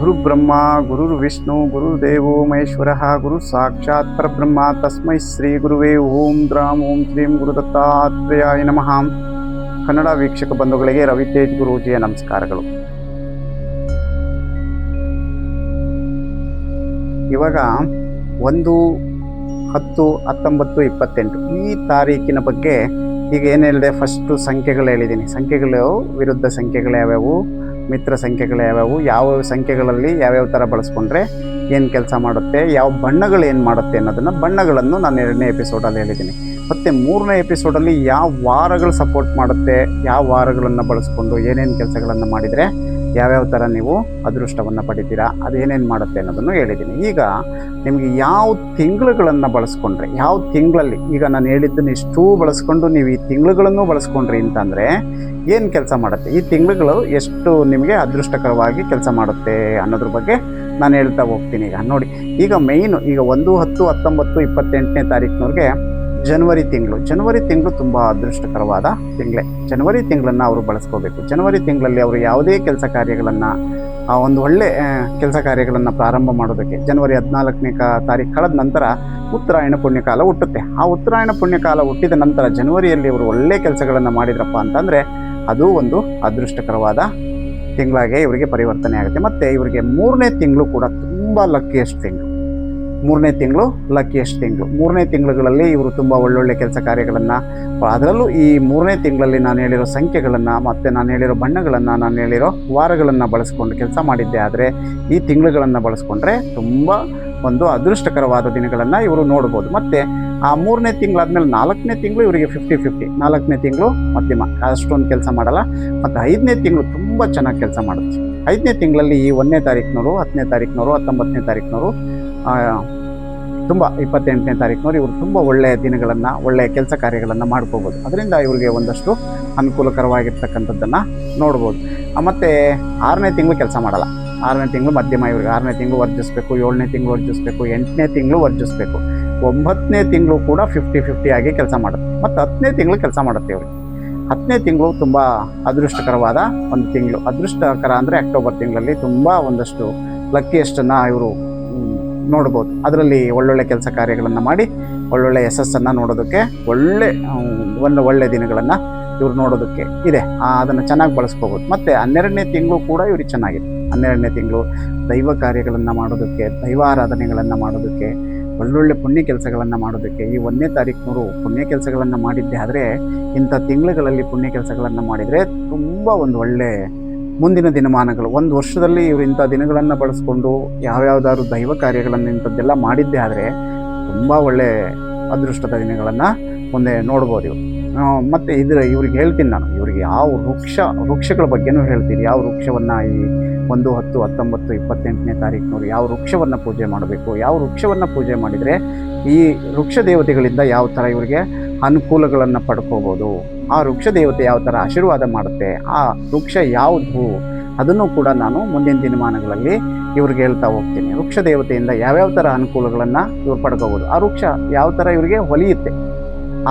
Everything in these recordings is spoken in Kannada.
ಗುರು ಬ್ರಹ್ಮ ಗುರು ವಿಷ್ಣು ಗುರುದೇವೋ ಮಹೇಶ್ವರ ಗುರು ಸಾಕ್ಷಾತ್ ಪರಬ್ರಹ್ಮ ತಸ್ಮೈ ಶ್ರೀ ಗುರುವೇ ಓಂ ದ್ರಾಂ ಓಂ ಶ್ರೀಂ ಗುರುದತ್ತಾತ್ರೇಯಾಯ ನಮಃ. ಕನ್ನಡ ವೀಕ್ಷಕ ಬಂಧುಗಳಿಗೆ ರವಿತೇಜ್ ಗುರೂಜಿಯ ನಮಸ್ಕಾರಗಳು. ಇವಾಗ 1, 10, 19, 28 ಈ ತಾರೀಕಿನ ಬಗ್ಗೆ ಈಗ ಏನು ಹೇಳಿದೆ, ಫಸ್ಟು ಸಂಖ್ಯೆಗಳು ಹೇಳಿದ್ದೀನಿ. ಸಂಖ್ಯೆಗಳು ವಿರುದ್ಧ ಸಂಖ್ಯೆಗಳು ಯಾವ್ಯಾವು, ಮಿತ್ರ ಸಂಖ್ಯೆಗಳು ಯಾವ್ಯಾವು, ಯಾವ ಸಂಖ್ಯೆಗಳಲ್ಲಿ ಯಾವ್ಯಾವ ಥರ ಬಳಸ್ಕೊಂಡ್ರೆ ಏನು ಕೆಲಸ ಮಾಡುತ್ತೆ, ಯಾವ ಬಣ್ಣಗಳು ಏನು ಮಾಡುತ್ತೆ ಅನ್ನೋದನ್ನು ಬಣ್ಣಗಳನ್ನು ನಾನು 2ನೇ ಎಪಿಸೋಡಲ್ಲಿ ಹೇಳಿದ್ದೀನಿ. ಮತ್ತು 3ನೇ ಎಪಿಸೋಡಲ್ಲಿ ಯಾವ ವಾರಗಳು ಸಪೋರ್ಟ್ ಮಾಡುತ್ತೆ, ಯಾವ ವಾರಗಳನ್ನು ಬಳಸ್ಕೊಂಡು ಏನೇನು ಕೆಲಸಗಳನ್ನು ಮಾಡಿದರೆ ಯಾವ್ಯಾವ ಥರ ನೀವು ಅದೃಷ್ಟವನ್ನು ಪಡಿತೀರಾ, ಅದೇನೇನು ಮಾಡುತ್ತೆ ಅನ್ನೋದನ್ನು ಹೇಳಿದ್ದೀನಿ. ಈಗ ನಿಮಗೆ ಯಾವ ತಿಂಗಳುಗಳನ್ನು ಬಳಸ್ಕೊಂಡ್ರೆ, ಯಾವ ತಿಂಗಳಲ್ಲಿ, ಈಗ ನಾನು ಹೇಳಿದ್ದನ್ನು ಇಷ್ಟೂ ಬಳಸ್ಕೊಂಡು ನೀವು ಈ ತಿಂಗಳುಗಳನ್ನು ಬಳಸ್ಕೊಂಡ್ರಿ ಅಂತಂದರೆ ಏನು ಕೆಲಸ ಮಾಡುತ್ತೆ, ಈ ತಿಂಗಳುಗಳು ಎಷ್ಟು ನಿಮಗೆ ಅದೃಷ್ಟಕರವಾಗಿ ಕೆಲಸ ಮಾಡುತ್ತೆ ಅನ್ನೋದ್ರ ಬಗ್ಗೆ ನಾನು ಹೇಳ್ತಾ ಹೋಗ್ತೀನಿ. ಈಗ ನೋಡಿ, ಈಗ ಮೇಯ್ನು ಈಗ 1, 10, 19, 28ನೇ ತಾರೀಕಿನವ್ರಿಗೆ ಜನವರಿ ತಿಂಗಳು ತುಂಬ ಅದೃಷ್ಟಕರವಾದ ತಿಂಗಳೇ. ಜನವರಿ ತಿಂಗಳನ್ನು ಅವರು ಬಳಸ್ಕೋಬೇಕು. ಜನವರಿ ತಿಂಗಳಲ್ಲಿ ಅವರು ಯಾವುದೇ ಕೆಲಸ ಕಾರ್ಯಗಳನ್ನು, ಒಂದು ಒಳ್ಳೆ ಕೆಲಸ ಕಾರ್ಯಗಳನ್ನು ಪ್ರಾರಂಭ ಮಾಡೋದಕ್ಕೆ ಜನವರಿ 14ನೇ ತಾರೀಕು ಕಳೆದ ನಂತರ ಉತ್ತರಾಯಣ ಪುಣ್ಯಕಾಲ ಹುಟ್ಟುತ್ತೆ. ಆ ಉತ್ತರಾಯಣ ಪುಣ್ಯಕಾಲ ಹುಟ್ಟಿದ ನಂತರ ಜನವರಿಯಲ್ಲಿ ಅವರು ಒಳ್ಳೆ ಕೆಲಸಗಳನ್ನು ಮಾಡಿದ್ರಪ್ಪ ಅಂತಂದರೆ ಅದು ಒಂದು ಅದೃಷ್ಟಕರವಾದ ತಿಂಗಳಾಗೆ ಇವರಿಗೆ ಪರಿವರ್ತನೆ ಆಗುತ್ತೆ. ಮತ್ತು ಇವರಿಗೆ 3ನೇ ತಿಂಗಳು ಕೂಡ ತುಂಬ ಲಕ್ಕಿಯೆಸ್ಟ್ ತಿಂಗಳು. 3ನೇ ತಿಂಗಳು ಲಕ್ಕಿಯೆಸ್ಟ್ ತಿಂಗಳು. 3ನೇ ತಿಂಗಳುಗಳಲ್ಲಿ ಇವರು ತುಂಬ ಒಳ್ಳೊಳ್ಳೆ ಕೆಲಸ ಕಾರ್ಯಗಳನ್ನು, ಅದರಲ್ಲೂ ಈ 3ನೇ ತಿಂಗಳಲ್ಲಿ ನಾನು ಹೇಳಿರೋ ಸಂಖ್ಯೆಗಳನ್ನು ಮತ್ತು ನಾನು ಹೇಳಿರೋ ಬಣ್ಣಗಳನ್ನು, ನಾನು ಹೇಳಿರೋ ವಾರಗಳನ್ನು ಬಳಸ್ಕೊಂಡು ಕೆಲಸ ಮಾಡಿದ್ದೆ ಆದರೆ ಈ ತಿಂಗಳುಗಳನ್ನು ಬಳಸ್ಕೊಂಡ್ರೆ ತುಂಬ ಒಂದು ಅದೃಷ್ಟಕರವಾದ ದಿನಗಳನ್ನು ಇವರು ನೋಡ್ಬೋದು. ಮತ್ತು ಆ 3ನೇ ತಿಂಗಳಾದಮೇಲೆ 4ನೇ ತಿಂಗಳು ಇವರಿಗೆ 50-50. 4ನೇ ತಿಂಗಳು ಮಧ್ಯಮ, ಅಷ್ಟೊಂದು ಕೆಲಸ ಮಾಡಲ್ಲ. ಮತ್ತು 5ನೇ ತಿಂಗಳು ತುಂಬ ಚೆನ್ನಾಗಿ ಕೆಲಸ ಮಾಡುತ್ತೆ. 5ನೇ ತಿಂಗಳಲ್ಲಿ ಈ 1ನೇ ತಾರೀಕಿನವರು, 10ನೇ ತಾರೀಕಿನವರು, 19ನೇ ತಾರೀಕಿನವರು, ತುಂಬ 28ನೇ ತಾರೀಕಿನವರು ಇವರು ತುಂಬ ಒಳ್ಳೆಯ ದಿನಗಳನ್ನು, ಒಳ್ಳೆಯ ಕೆಲಸ ಕಾರ್ಯಗಳನ್ನು ಮಾಡ್ಕೋಬೋದು. ಅದರಿಂದ ಇವರಿಗೆ ಒಂದಷ್ಟು ಅನುಕೂಲಕರವಾಗಿರ್ತಕ್ಕಂಥದ್ದನ್ನು ನೋಡ್ಬೋದು. ಮತ್ತು 6ನೇ ತಿಂಗಳು ಕೆಲಸ ಮಾಡಲ್ಲ. 6ನೇ ತಿಂಗಳು ಮಧ್ಯಮ ಇವ್ರಿಗೆ. 6ನೇ ತಿಂಗಳು ವರ್ಜಿಸಬೇಕು, 7ನೇ ತಿಂಗಳು ವರ್ಜಿಸಬೇಕು, 8ನೇ ತಿಂಗಳು ವರ್ಜಿಸಬೇಕು, 9ನೇ ತಿಂಗಳು ಕೂಡ 50-50 ಆಗಿ ಕೆಲಸ ಮಾಡುತ್ತೆ. ಮತ್ತು 10ನೇ ತಿಂಗಳು ಕೆಲಸ ಮಾಡುತ್ತೆ ಇವ್ರಿಗೆ. 10ನೇ ತಿಂಗಳು ತುಂಬ ಅದೃಷ್ಟಕರವಾದ ಒಂದು ತಿಂಗಳು. ಅದೃಷ್ಟಕರ ಅಂದರೆ ಅಕ್ಟೋಬರ್ ತಿಂಗಳಲ್ಲಿ ತುಂಬ ಒಂದಷ್ಟು ಲಕ್ಕಿಯೆಸ್ಟನ್ನು ಇವರು ನೋಡ್ಬೋದು. ಅದರಲ್ಲಿ ಒಳ್ಳೊಳ್ಳೆ ಕೆಲಸ ಕಾರ್ಯಗಳನ್ನು ಮಾಡಿ ಒಳ್ಳೊಳ್ಳೆ ಯಶಸ್ಸನ್ನು ನೋಡೋದಕ್ಕೆ, ಒಳ್ಳೆ ದಿನಗಳನ್ನು ಇವರು ನೋಡೋದಕ್ಕೆ ಇದೆ. ಅದನ್ನು ಚೆನ್ನಾಗಿ ಬಳಸ್ಕೋಬೋದು. ಮತ್ತು 12ನೇ ತಿಂಗಳು ಕೂಡ ಇವ್ರಿಗೆ ಚೆನ್ನಾಗಿದೆ. 12ನೇ ತಿಂಗಳು ದೈವ ಕಾರ್ಯಗಳನ್ನು ಮಾಡೋದಕ್ಕೆ, ದೈವಾರಾಧನೆಗಳನ್ನು ಮಾಡೋದಕ್ಕೆ, ಒಳ್ಳೊಳ್ಳೆ ಪುಣ್ಯ ಕೆಲಸಗಳನ್ನು ಮಾಡೋದಕ್ಕೆ. ಈ 1ನೇ ತಾರೀಕಿನವರು ಪುಣ್ಯ ಕೆಲಸಗಳನ್ನು ಮಾಡಿದ್ದೆ ಆದರೆ ಇಂಥ ತಿಂಗಳುಗಳಲ್ಲಿ ಪುಣ್ಯ ಕೆಲಸಗಳನ್ನು ಮಾಡಿದರೆ ತುಂಬ ಒಂದು ಒಳ್ಳೆ ಮುಂದಿನ ದಿನಮಾನಗಳು, ಒಂದು ವರ್ಷದಲ್ಲಿ ಇವರು ಇಂಥ ದಿನಗಳನ್ನು ಬಳಸ್ಕೊಂಡು ಯಾವ್ಯಾವುದಾದ್ರು ದೈವ ಕಾರ್ಯಗಳನ್ನು ಇಂಥದ್ದೆಲ್ಲ ಮಾಡಿದ್ದೆ ಆದರೆ ತುಂಬ ಒಳ್ಳೆ ಅದೃಷ್ಟದ ದಿನಗಳನ್ನು ಮುಂದೆ ನೋಡ್ಬೋದು ಇವರು. ಮತ್ತು ಇವ್ರಿಗೆ ಹೇಳ್ತೀನಿ ನಾನು, ಇವರಿಗೆ ಯಾವ ವೃಕ್ಷಗಳ ಬಗ್ಗೆನೂ ಹೇಳ್ತೀನಿ. ಯಾವ ವೃಕ್ಷವನ್ನು ಈ 1, 10, 19, 28ನೇ ತಾರೀಕಿನವರು ಯಾವ ವೃಕ್ಷವನ್ನು ಪೂಜೆ ಮಾಡಬೇಕು, ಯಾವ ವೃಕ್ಷವನ್ನು ಪೂಜೆ ಮಾಡಿದರೆ ಈ ವೃಕ್ಷ ದೇವತೆಗಳಿಂದ ಯಾವ ಥರ ಇವರಿಗೆ ಅನುಕೂಲಗಳನ್ನು ಪಡ್ಕೋಬೋದು, ಆ ವೃಕ್ಷ ದೇವತೆ ಯಾವ ಥರ ಆಶೀರ್ವಾದ ಮಾಡುತ್ತೆ, ಆ ವೃಕ್ಷ ಯಾವುದು, ಅದನ್ನು ಕೂಡ ನಾನು ಮುಂದಿನ ದಿನಮಾನಗಳಲ್ಲಿ ಇವ್ರಿಗೆ ಹೇಳ್ತಾ ಹೋಗ್ತೀನಿ. ವೃಕ್ಷ ದೇವತೆಯಿಂದ ಯಾವ್ಯಾವ ಥರ ಅನುಕೂಲಗಳನ್ನು ಇವ್ರು ಪಡ್ಕೋಬೋದು, ಆ ವೃಕ್ಷ ಯಾವ ಥರ ಇವರಿಗೆ ಹೊಲಿಯುತ್ತೆ,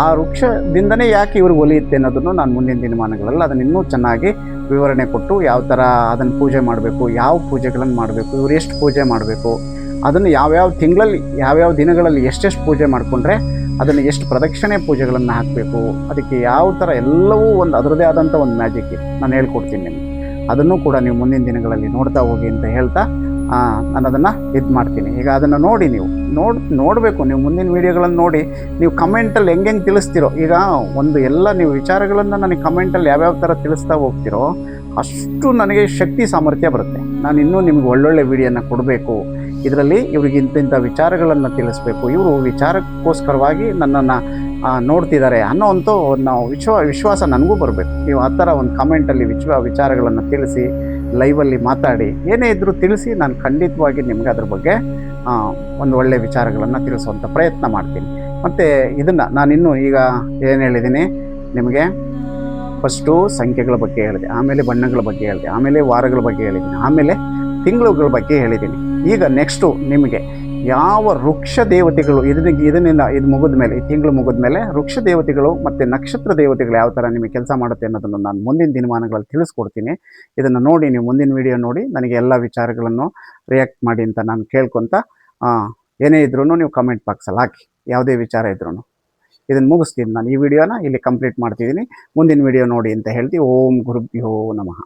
ಆ ವೃಕ್ಷದಿಂದನೇ ಯಾಕೆ ಇವ್ರಿಗೆ ಒಲಿಯುತ್ತೆ ಅನ್ನೋದನ್ನು ನಾನು ಮುಂದಿನ ದಿನಮಾನಗಳಲ್ಲಿ ಅದನ್ನು ಇನ್ನೂ ಚೆನ್ನಾಗಿ ವಿವರಣೆ ಕೊಟ್ಟು ಯಾವ ಥರ ಅದನ್ನು ಪೂಜೆ ಮಾಡಬೇಕು, ಯಾವ ಪೂಜೆಗಳನ್ನು ಮಾಡಬೇಕು, ಇವರು ಎಷ್ಟು ಪೂಜೆ ಮಾಡಬೇಕು, ಅದನ್ನು ಯಾವ್ಯಾವ ತಿಂಗಳಲ್ಲಿ, ಯಾವ್ಯಾವ ದಿನಗಳಲ್ಲಿ ಎಷ್ಟೆಷ್ಟು ಪೂಜೆ ಮಾಡಿಕೊಂಡ್ರೆ ಅದನ್ನು ಎಷ್ಟು ಪ್ರದಕ್ಷಿಣೆ ಪೂಜೆಗಳನ್ನು ಹಾಕಬೇಕು, ಅದಕ್ಕೆ ಯಾವ ಥರ ಎಲ್ಲವೂ ಒಂದು ಅದರದೇ ಆದಂಥ ಒಂದು ಮ್ಯಾಜಿಕ್ ಇದೆ. ನಾನು ಹೇಳ್ಕೊಡ್ತೀನಿ ನಿಮಗೆ. ಅದನ್ನು ಕೂಡ ನೀವು ಮುಂದಿನ ದಿನಗಳಲ್ಲಿ ನೋಡ್ತಾ ಹೋಗಿ ಅಂತ ಹೇಳ್ತಾ ನಾನು ಅದನ್ನು ಮಾಡ್ತೀನಿ. ಈಗ ಅದನ್ನು ನೋಡಿ, ನೀವು ನೋಡಬೇಕು. ನೀವು ಮುಂದಿನ ವೀಡಿಯೋಗಳನ್ನು ನೋಡಿ ನೀವು ಕಮೆಂಟಲ್ಲಿ ಹೆಂಗೆ ತಿಳಿಸ್ತಿರೋ, ಈಗ ಎಲ್ಲ ನೀವು ವಿಚಾರಗಳನ್ನು ನನಗೆ ಕಮೆಂಟಲ್ಲಿ ಯಾವ್ಯಾವ ಥರ ತಿಳಿಸ್ತಾ ಹೋಗ್ತಿರೋ ಅಷ್ಟು ನನಗೆ ಶಕ್ತಿ ಸಾಮರ್ಥ್ಯ ಬರುತ್ತೆ. ನಾನು ಇನ್ನೂ ನಿಮ್ಗೆ ಒಳ್ಳೊಳ್ಳೆ ವೀಡಿಯೋನ ಕೊಡಬೇಕು, ಇದರಲ್ಲಿ ಇವ್ರಿಗೆ ಇಂಥ ವಿಚಾರಗಳನ್ನು ತಿಳಿಸ್ಬೇಕು, ಇವರು ವಿಚಾರಕ್ಕೋಸ್ಕರವಾಗಿ ನನ್ನನ್ನು ನೋಡ್ತಿದ್ದಾರೆ ಅನ್ನೋವಂಥ ಒಂದು ವಿಶ್ವಾಸ ನನಗೂ ಬರಬೇಕು. ನೀವು ಆ ಥರ ಒಂದು ಕಮೆಂಟಲ್ಲಿ ವಿಚಾರಗಳನ್ನು ತಿಳಿಸಿ, ಲೈವಲ್ಲಿ ಮಾತಾಡಿ, ಏನೇ ಇದ್ದರೂ ತಿಳಿಸಿ, ನಾನು ಖಂಡಿತವಾಗಿ ನಿಮಗೆ ಅದ್ರ ಬಗ್ಗೆ ಒಂದು ಒಳ್ಳೆಯ ವಿಚಾರಗಳನ್ನು ತಿಳಿಸುವಂಥ ಪ್ರಯತ್ನ ಮಾಡ್ತೀನಿ. ಮತ್ತು ಇದನ್ನು ನಾನಿನ್ನೂ ಈಗ ಏನು ಹೇಳಿದ್ದೀನಿ ನಿಮಗೆ, ಫಸ್ಟು ಸಂಖ್ಯೆಗಳ ಬಗ್ಗೆ ಹೇಳಿದೆ, ಆಮೇಲೆ ಬಣ್ಣಗಳ ಬಗ್ಗೆ ಹೇಳಿದೆ, ಆಮೇಲೆ ವಾರಗಳ ಬಗ್ಗೆ ಹೇಳಿದ್ದೀನಿ, ಆಮೇಲೆ ತಿಂಗಳುಗಳ ಬಗ್ಗೆ ಹೇಳಿದ್ದೀನಿ. ಈಗ ನೆಕ್ಸ್ಟು ನಿಮಗೆ ಯಾವ ವೃಕ್ಷ ದೇವತೆಗಳು ಇದನ್ನಿಂದ ಇದು ಮುಗಿದ ಮೇಲೆ, ಈ ತಿಂಗಳು ಮುಗಿದ ಮೇಲೆ ವೃಕ್ಷ ದೇವತೆಗಳು ಮತ್ತು ನಕ್ಷತ್ರ ದೇವತೆಗಳು ಯಾವ ಥರ ನಿಮಗೆ ಕೆಲಸ ಮಾಡುತ್ತೆ ಅನ್ನೋದನ್ನು ನಾನು ಮುಂದಿನ ದಿನಮಾನಗಳಲ್ಲಿ ತಿಳಿಸ್ಕೊಡ್ತೀನಿ. ಇದನ್ನು ನೋಡಿ ನೀವು ಮುಂದಿನ ವಿಡಿಯೋ ನೋಡಿ ನನಗೆ ಎಲ್ಲ ವಿಚಾರಗಳನ್ನು ರಿಯಾಕ್ಟ್ ಮಾಡಿ ಅಂತ ನಾನು ಕೇಳ್ಕೊತ, ಏನೇ ಇದ್ರೂ ನೀವು ಕಮೆಂಟ್ ಬಾಕ್ಸಲ್ಲಿ ಹಾಕಿ, ಯಾವುದೇ ವಿಚಾರ ಇದ್ರೂ. ಇದನ್ನು ಮುಗಿಸ್ತೀನಿ ನಾನು, ಈ ವಿಡಿಯೋನ ಇಲ್ಲಿ ಕಂಪ್ಲೀಟ್ ಮಾಡ್ತಿದ್ದೀನಿ. ಮುಂದಿನ ವಿಡಿಯೋ ನೋಡಿ ಅಂತ ಹೇಳ್ತೀವಿ. ಓಂ ಗುರುಭ್ಯೋ ನಮಃ.